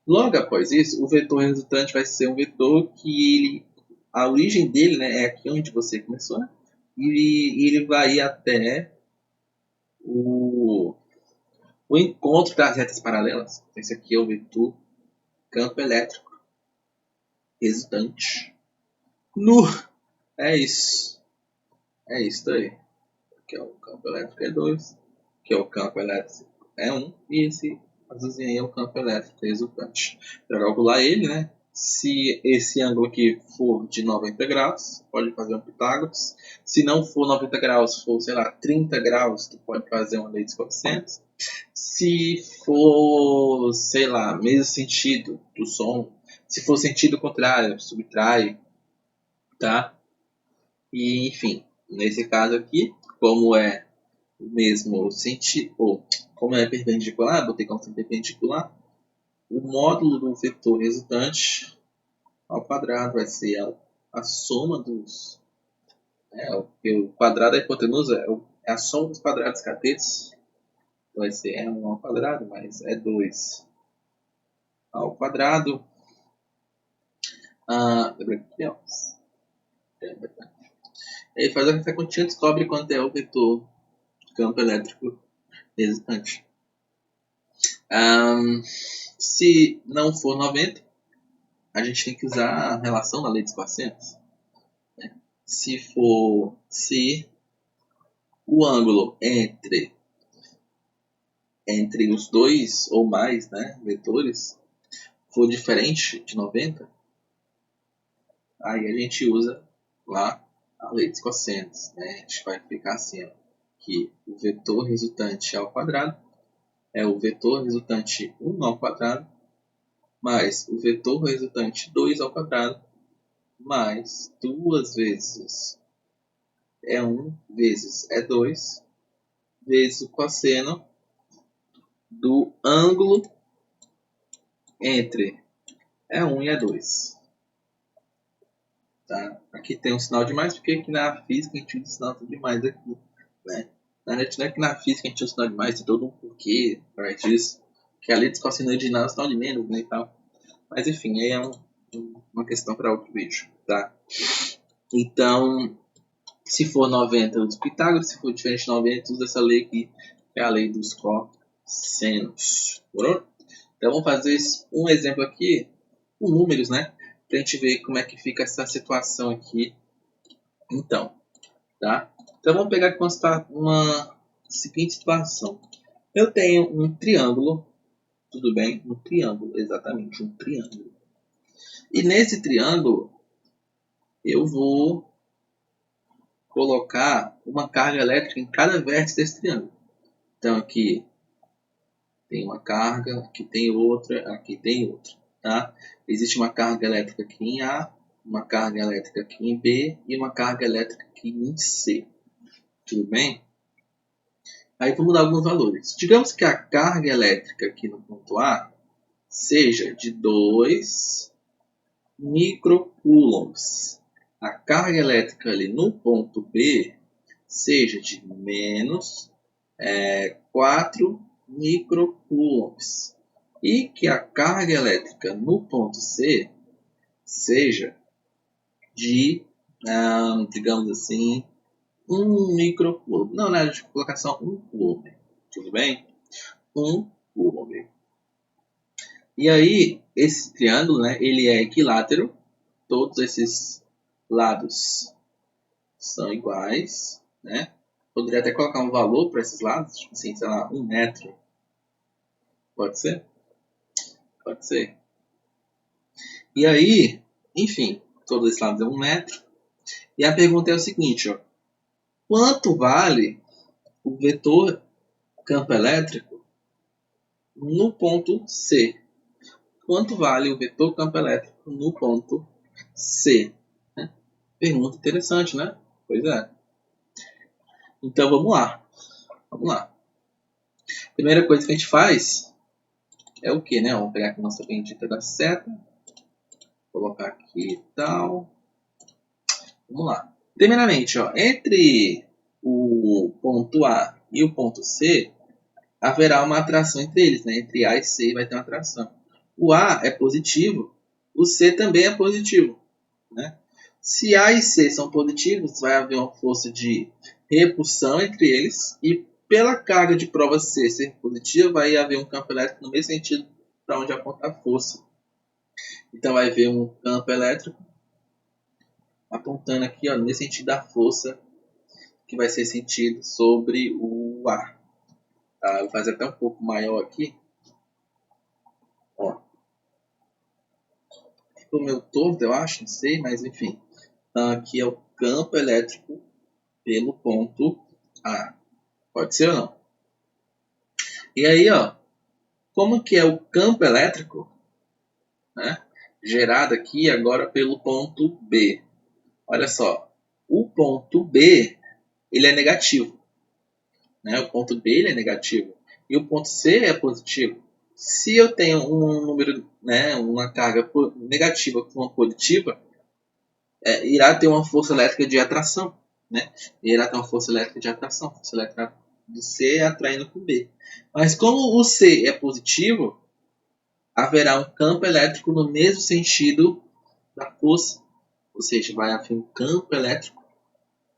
Logo após isso, o vetor resultante vai ser um vetor que a origem dele, né, é aqui onde você começou, né? E ele vai ir até o encontro das retas paralelas. Esse aqui é o vetor campo elétrico resultante. É isso. É isso daí. Aqui é o campo elétrico E2, que é o campo elétrico E1, e esse azulzinho aí é o campo elétrico resultante. Para calcular ele, né, Se esse ângulo aqui for de 90 graus, pode fazer um Pitágoras. Se não for 90 graus, for, sei lá, 30 graus, tu pode fazer uma lei dos cosssenos. Se for, sei lá, mesmo sentido do som, se for sentido contrário, subtrai, tá? E, enfim, nesse caso aqui, como é o mesmo sentido, ou como é perpendicular, botei como perpendicular, o módulo do vetor resultante ao quadrado vai ser a soma dos... o quadrado da hipotenusa é a soma dos quadrados catetos. Vai ser E1 ao quadrado mais E2 ao quadrado. Lembra aqui, ó. Aí faz essa continha e descobre quanto é o vetor campo elétrico resultante. Se não for 90, a gente tem que usar a relação da lei dos quaternos. Se o ângulo entre os dois ou mais, né, vetores for diferente de 90, aí a gente usa lá a lei dos cossenos, né? A gente vai ficar assim, ó, que o vetor resultante ao quadrado é o vetor resultante 1 ao quadrado mais o vetor resultante 2 ao quadrado mais 2 vezes E1 vezes E2 vezes o cosseno do ângulo entre E1 e E2. Tá? Aqui tem um sinal de mais, porque aqui na física a gente usa o sinal de mais aqui. Né? Na verdade, não é que na física a gente usa o sinal de mais, tem todo um porquê para disso. Que a lei dos cosseno de nada é o sinal de menos, né, e tal. Mas enfim, aí é uma questão para outro vídeo. Tá? Então, se for 90, usa Pitágoras. Se for diferente de 90, usa essa lei aqui, que é a lei dos cossenos. Então, vamos fazer um exemplo aqui com números, né? Para a gente ver como é que fica essa situação aqui. Então, tá? Então, vamos pegar aqui uma seguinte situação. Eu tenho um triângulo, tudo bem? Um triângulo, exatamente, um triângulo. E nesse triângulo, eu vou colocar uma carga elétrica em cada vértice desse triângulo. Então, aqui tem uma carga, aqui tem outra, aqui tem outra. Tá? Existe uma carga elétrica aqui em A, uma carga elétrica aqui em B e uma carga elétrica aqui em C. Tudo bem? Aí vamos dar alguns valores. Digamos que a carga elétrica aqui no ponto A seja de 2 microcoulombs. A carga elétrica ali no ponto B seja de menos 4 microcoulombs. E que a carga elétrica no ponto C seja de, digamos assim, 1 microcoulomb. Não, né? Deixa eu colocar só 1 coulomb. Tudo bem? 1 coulomb. E aí, esse triângulo, né, ele é equilátero. Todos esses lados são iguais, né? Poderia até colocar um valor para esses lados, tipo assim, sei lá, 1 metro. Pode ser? Pode ser. E aí, enfim, todos esses lados é 1 metro. E a pergunta é o seguinte, ó. Quanto vale o vetor campo elétrico no ponto C? Quanto vale o vetor campo elétrico no ponto C? Pergunta interessante, né? Pois é. Então vamos lá. Vamos lá. Primeira coisa que a gente faz é o que, né? Vamos pegar aqui a nossa bendita da seta. Colocar aqui e tal. Vamos lá. Primeiramente, ó, entre o ponto A e o ponto C, haverá uma atração entre eles, né? Entre A e C vai ter uma atração. O A é positivo, o C também é positivo, né? Se A e C são positivos, vai haver uma força de repulsão entre eles e pela carga de prova C ser positiva, vai haver um campo elétrico no mesmo sentido para onde aponta a força. Então vai haver um campo elétrico apontando aqui, ó, nesse sentido da força que vai ser sentido sobre o ar. Tá? Eu vou fazer até um pouco maior aqui. Ó. Estou meio torto, eu acho, não sei, mas enfim. Então aqui é o campo elétrico pelo ponto A. Pode ser ou não? E aí, ó, como que é o campo elétrico, né, gerado aqui agora pelo ponto B? Olha só, o ponto B ele é negativo, né? O ponto B ele é negativo e o ponto C é positivo. Se eu tenho um número, né, uma carga negativa com uma positiva, irá ter uma força elétrica de atração, né? Irá ter uma força elétrica de atração, força elétrica do C atraindo com o B. Mas como o C é positivo, haverá um campo elétrico no mesmo sentido da força, ou seja, vai haver um campo elétrico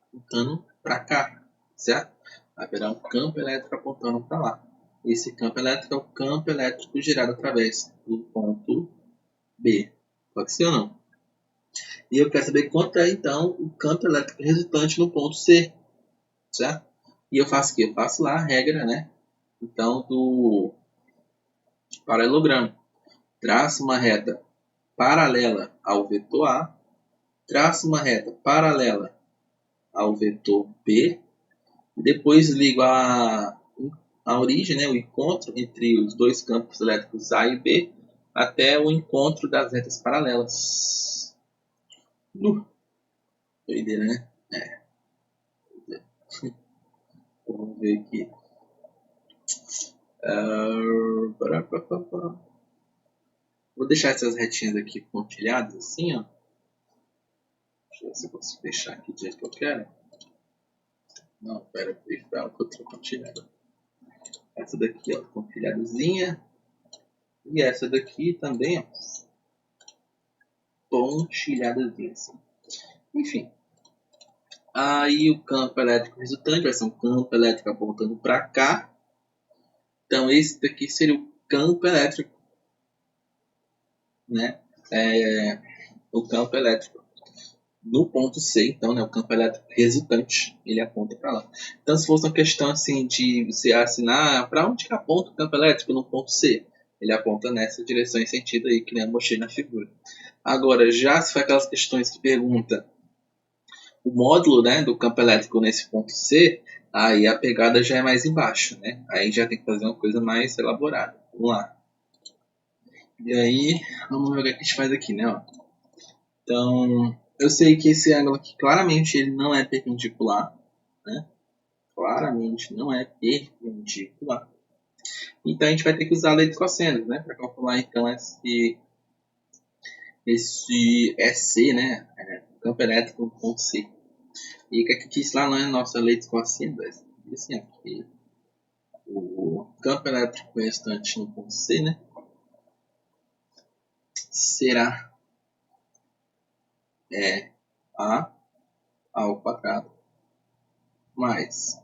apontando para cá, certo? Haverá um campo elétrico apontando para lá. Esse campo elétrico é o campo elétrico gerado através do ponto B. Pode ser ou não? E eu quero saber quanto é, então, o campo elétrico resultante no ponto C, certo? E eu faço o quê? Eu faço lá a regra, né? Então, do paralelogramo. Traço uma reta paralela ao vetor A, traço uma reta paralela ao vetor B, depois ligo a origem, né, o encontro entre os dois campos elétricos A e B, até o encontro das retas paralelas. Doideira, né? Vamos ver aqui. Vou deixar essas retinhas aqui pontilhadas assim, ó. Deixa eu ver se eu consigo deixar aqui do jeito que eu quero. Não, pera, deixa eu outra pontilhada. Essa daqui, ó, pontilhadazinha. E essa daqui também, ó, pontilhadazinha assim. Enfim. Aí o campo elétrico resultante vai ser um campo elétrico apontando para cá. Então esse daqui seria o campo elétrico, né? O campo elétrico no ponto C, então, né? O campo elétrico resultante, ele aponta para lá. Então se fosse uma questão assim de você assinar para onde que aponta o campo elétrico no ponto C, ele aponta nessa direção em sentido aí que nem eu mostrei na figura. Agora já se for aquelas questões que pergunta o módulo, né, do campo elétrico nesse ponto C, aí a pegada já é mais embaixo, né? Aí já tem que fazer uma coisa mais elaborada. Vamos lá. E aí, vamos ver o que a gente faz aqui, né? Ó. Então, eu sei que esse ângulo aqui, claramente, ele não é perpendicular, né? Claramente não é perpendicular. Então, a gente vai ter que usar a lei dos cossenos, né? Para calcular, então, esse EC, né? Campo elétrico no ponto C. E o que aqui diz lá na nossa lei dos cossenos? Diz assim, aqui. O campo elétrico restante no ponto C, né, será A ao quadrado mais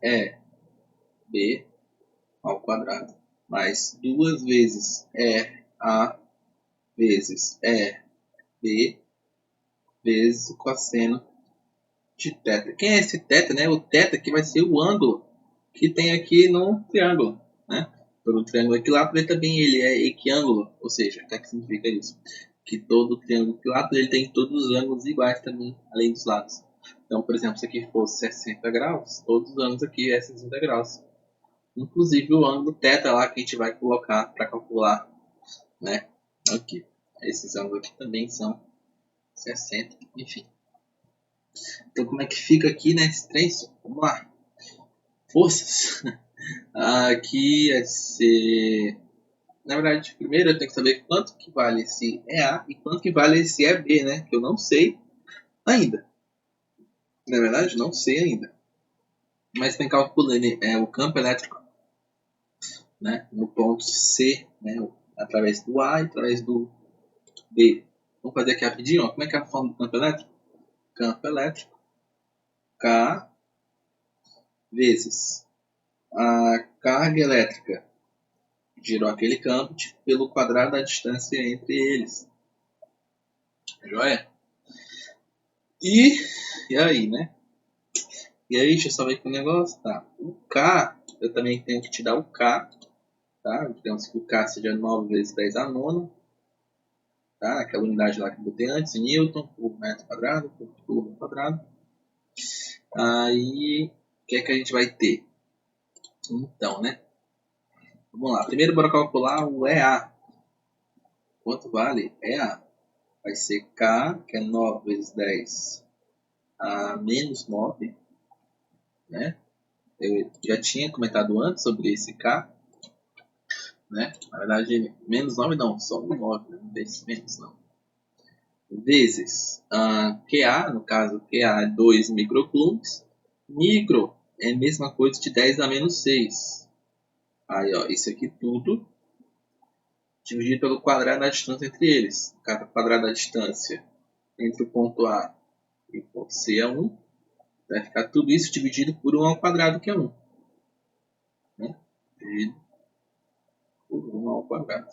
B ao quadrado mais 2 vezes A vezes B vezes o cosseno de θ. Quem é esse θ, né? O θ que vai ser o ângulo que tem aqui no triângulo, né? Pelo triângulo equilátero também ele é equiângulo, ou seja, o que significa isso? Que todo triângulo equilátero ele tem todos os ângulos iguais também, além dos lados. Então, por exemplo, se aqui fosse 60 graus, todos os ângulos aqui é 60 graus. Inclusive o ângulo θ lá que a gente vai colocar para calcular, né? Aqui. Esses ângulos aqui também são 60, enfim. Então, como é que fica aqui, né? Esse trem? Vamos lá. Forças. Aqui é ser... Na verdade, primeiro eu tenho que saber quanto que vale esse A e quanto que vale esse B, né? Que eu não sei ainda. Na verdade, não sei ainda. Mas tem calculando o campo elétrico, né? No ponto C, né? Através do A e através do B. Vamos fazer aqui rapidinho. Ó. Como é que é a forma do campo elétrico? Campo elétrico K vezes a carga elétrica girou aquele campo pelo quadrado da distância entre eles. Joia? E aí, né? E aí, deixa eu só ver aqui o negócio. Tá. O K, eu também tenho que tirar o K. Tá? Digamos que o K seja 9 vezes 10 a nona. tá? Aquela unidade lá que eu botei antes, Newton por metro quadrado, por quilômetro quadrado. Aí, o que é que a gente vai ter? Então, né? Vamos lá. Primeiro, bora calcular o EA. Quanto vale EA? Vai ser K, que é 9 vezes 10 a menos 9, né? Eu já tinha comentado antes sobre esse K, né? Na verdade, menos 9 não, só um 9, né? Não tem menos não. Vezes QA, no caso QA é 2 microcoulombs. Micro é a mesma coisa de 10 a menos 6. Aí, ó, isso aqui tudo dividido pelo quadrado da distância entre eles. Cada quadrado da distância entre o ponto A e o ponto C é 1. Vai ficar tudo isso dividido por 1 ao quadrado, que é 1. Né? Dividido por 1 ao quadrado.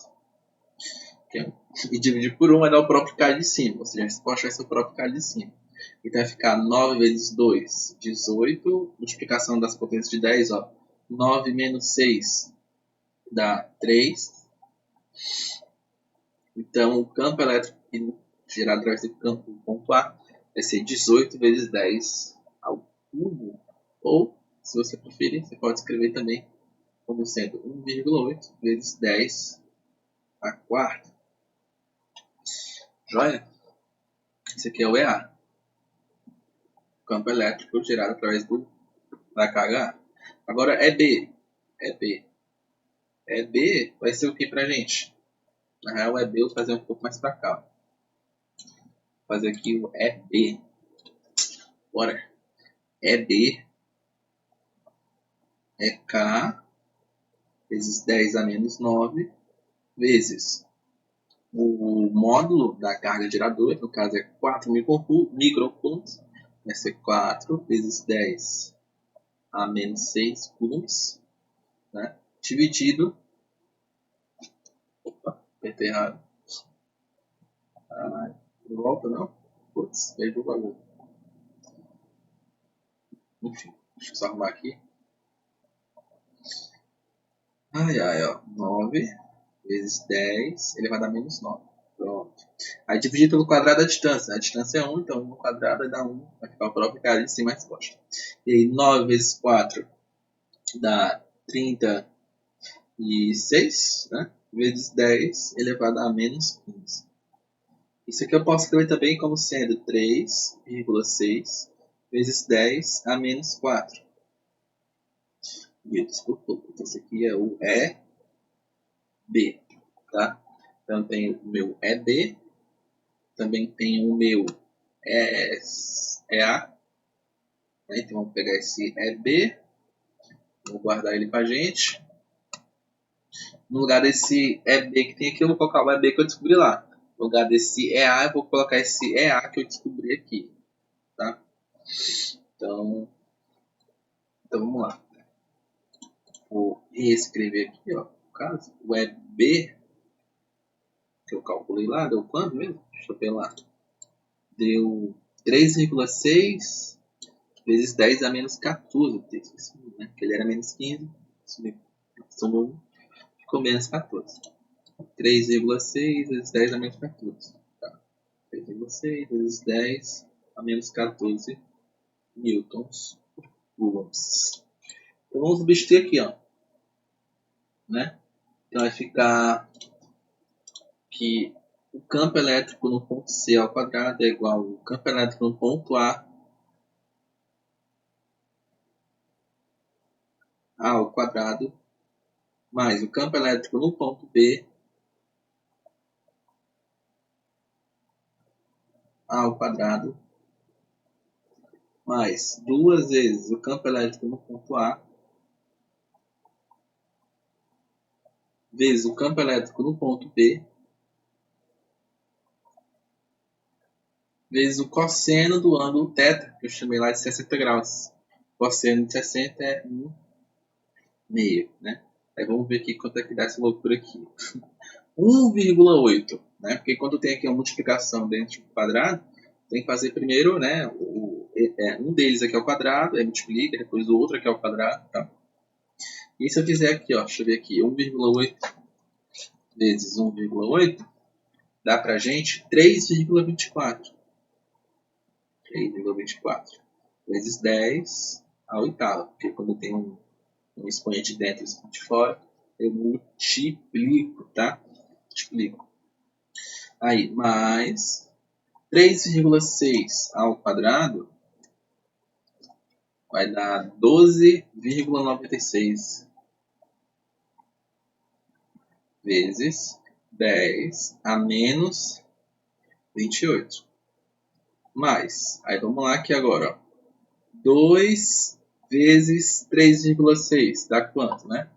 Que é 1. E dividir por 1 vai dar o próprio K de cima. Ou seja, a resposta vai ser o próprio K de cima. Então vai ficar 9 vezes 2, 18. Multiplicação das potências de 10, ó. 9 menos 6 dá 3. Então o campo elétrico gerado através do campo do ponto A vai ser 18 vezes 10 ao cubo. Ou, se você preferir, você pode escrever também como sendo 1,8 vezes 10 a quarta. Joia? Esse aqui é o EA. Campo elétrico gerado através da carga A. Agora é B. É B vai ser o que pra gente? Na real, é B, eu vou fazer um pouco mais pra cá. Vou fazer aqui o EB. Bora. EB é K vezes 10 a menos 9 vezes o módulo da carga geradora, no caso é 4 microcoulombs, vai ser 4 vezes 10 a menos 6 coulombs, né? Dividido. Opa, apertei errado. Não volta não? Putz, veio o bagulho. Enfim, deixa eu só arrumar aqui. Ai, ó. 9 vezes 10, ele vai dar menos 9. Pronto. Aí dividir pelo quadrado da distância. A distância é 1, então 1 ao quadrado vai dar 1. Vai ficar o próprio cara de cima mais forte. E aí 9 vezes 4 dá 36, né? Vezes 10 elevado a menos 15. Isso aqui eu posso escrever também como sendo 3,6 vezes 10 a menos 4. Desculpa, esse aqui é o EB, tá? Então tem o meu EB, também tem o meu EA, né? Então vamos pegar esse EB, vou guardar ele pra gente. No lugar desse EB que tem aqui, eu vou colocar o EB que eu descobri lá. No lugar desse EA, eu vou colocar esse EA que eu descobri aqui, tá? Então vamos lá. Vou reescrever aqui, ó, no caso, o EB que eu calculei lá, deu quanto mesmo? Deixa eu ver lá. Deu 3,6 vezes 10 a menos 14. Né? Porque ele era menos 15. Somou 1, ficou menos 14. 3,6 vezes 10 a menos 14. Tá. 3,6 vezes 10 a menos 14 newtons coulombs. Então vamos substituir aqui, ó. Né? Então vai ficar que o campo elétrico no ponto C ao quadrado é igual ao campo elétrico no ponto A ao quadrado mais o campo elétrico no ponto B ao quadrado mais 2 vezes o campo elétrico no ponto A vezes o campo elétrico no ponto B vezes o cosseno do ângulo θ, que eu chamei lá de 60 graus. O cosseno de 60 é 1,5, né? Aí vamos ver aqui quanto é que dá essa loucura aqui. 1,8, né? Porque quando tem aqui uma multiplicação dentro do quadrado, tem que fazer primeiro, né? Um deles aqui ao quadrado, aí multiplica, depois o outro aqui ao quadrado, tá? E se eu fizer aqui, ó, deixa eu ver aqui, 1,8 vezes 1,8 dá pra gente 3,24. 3,24 vezes 10 a oitava. Porque quando tem um expoente dentro e um expoente fora, eu multiplico, tá? Multiplico. Aí, mais 3,6 ao quadrado vai dar 12,96 vezes 10 a menos 28. Mais, aí vamos lá aqui agora, ó. 2 vezes 3,6 dá quanto, né?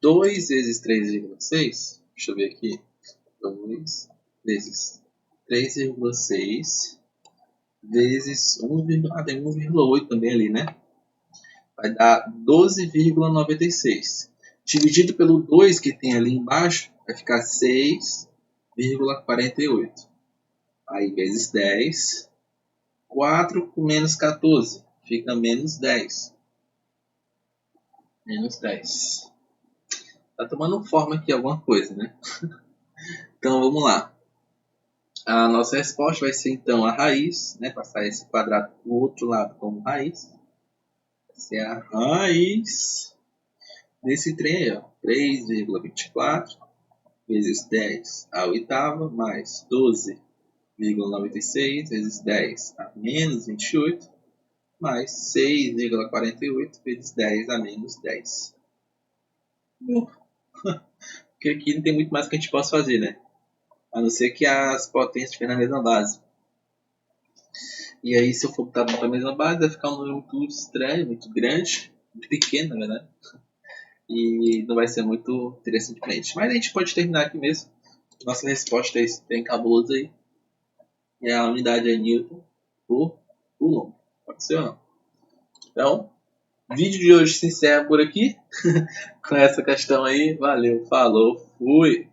2 vezes 3,6, deixa eu ver aqui, 2 vezes 3,6 vezes 1, tem 1,8 também ali, né? Vai dar 12,96. Dividido pelo 2 que tem ali embaixo, vai ficar 6,48. Aí vezes 10. 4 com menos 14 fica menos 10. Menos 10. Tá tomando forma aqui alguma coisa, né? Então vamos lá. A nossa resposta vai ser então a raiz, né? Passar esse quadrado para o outro lado como raiz. Vai ser a raiz desse trem aí, ó. 3,24 vezes 10 a oitava mais 12,96 vezes 10 a menos 28 mais 6,48 vezes 10 a menos 10. Porque aqui não tem muito mais que a gente possa fazer, né? A não ser que as potências estiverem na mesma base. E aí, se eu for botar para a mesma base, vai ficar um número muito estranho, muito grande, muito pequeno, na verdade. E não vai ser muito interessante. Mas a gente pode terminar aqui mesmo. Nossa resposta é esse trem cabuloso aí. E a unidade é Newton por Coulomb. Pode ser ou não? Então, o vídeo de hoje se encerra por aqui. Com essa questão aí. Valeu, falou, fui!